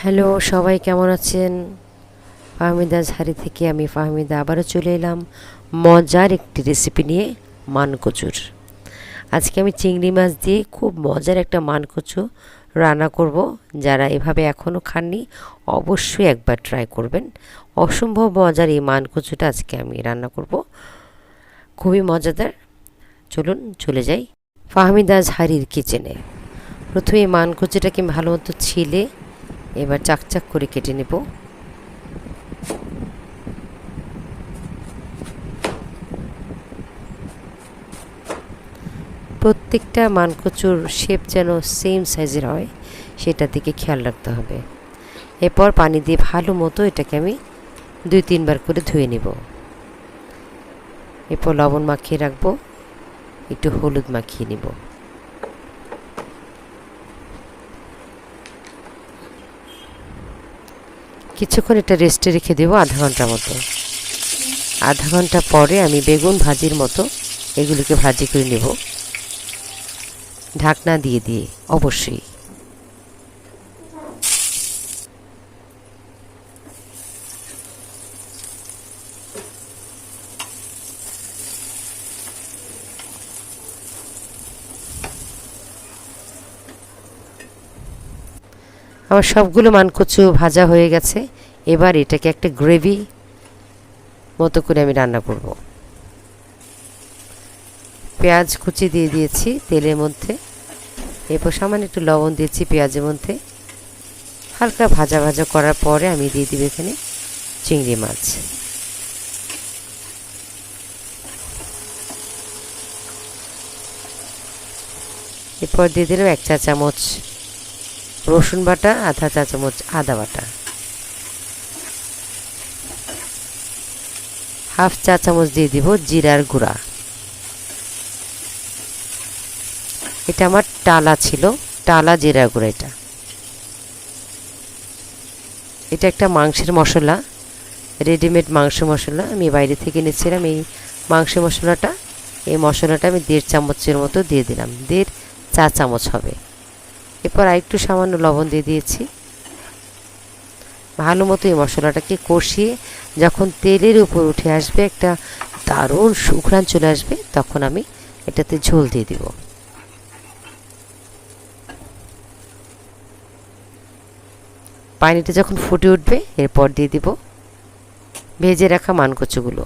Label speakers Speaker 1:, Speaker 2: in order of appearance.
Speaker 1: Hello, সবাই কেমন আছেন? ফাহমিদা ঝাড়ি থেকে আমি ফাহমিদা আবারও চলে এলাম মজার একটি রেসিপি নিয়ে, মানকচুর। আজকে আমি চিংড়ি মাছ দিয়ে খুব মজার একটা মানকচু রান্না করব। যারা এভাবে এখনও খাননি অবশ্যই একবার ট্রাই করবেন। অসম্ভব মজার এই মানকচুটা আজকে আমি রান্না করব, খুবই মজাদার। চলুন চলে যাই ফাহমিদা ঝাড়ির কিচেনে। প্রথমে মানকচুটাকে ভালো মতো ছিলে এবার চাকচাক করে কেটে নেব। প্রত্যেকটা মানকচুর শেপ যেন সেম সাইজের হয়, সেটা দিকে খেয়াল রাখতে হবে। এরপর পানি দিয়ে ভালো মতো এটাকে আমি 2-3 বার করে ধুয়ে নেব। এরপর লবণ মাখিয়ে রাখবো, একটু হলুদ মাখিয়ে নেব। কিছুক্ষণ এটা রেস্টে রেখে দেবো, আধা ঘন্টার মতো। আধা ঘন্টা পরে আমি বেগুন ভাজির মতো এগুলিকে ভাজি করে নেব, ঢাকনা দিয়ে দিয়ে অবশ্যই। আমার সবগুলো মানকচু ভাজা হয়ে গেছে। এবার এটাকে একটা গ্রেভি মতো করে আমি রান্না করব। পেঁয়াজ কুচি দিয়ে দিয়েছি তেলের মধ্যে, এরপর সামান্য একটু লবণ দিয়েছি পেঁয়াজের মধ্যে। হালকা ভাজা ভাজা করার পরে আমি দিয়ে দিব এখানে চিংড়ি মাছ। এরপর দিয়ে দিলাম 1 চা চামচ রসুন বাটা, আধা চা চামচ আদা বাটা, হাফ চা চামচ দিয়ে দিব জিরার গুঁড়া। এটা আমার টালা ছিল, টালা জিরার গুঁড়া। এটা একটা মাংসের মশলা, রেডিমেড মাংস মশলা, আমি বাইরে থেকে এনেছিলাম এই মাংস মশলাটা। এই মশলাটা আমি 1.5 চামচের মতো দিয়ে দিলাম, 1.5 চা চামচ হবে। এরপর আরেকটু সামান্য লবণ দিয়ে দিয়েছি। ভালো মতো এই মশলাটাকে কষিয়ে যখন তেলের উপর উঠে আসবে, একটা দারুণ সুঘ্রাণ চলে আসবে, তখন আমি এটাতে ঝোল দিয়ে দিব। পানিটা যখন ফুটে উঠবে এরপর দিয়ে দিব ভেজে রাখা মানকচুগুলো।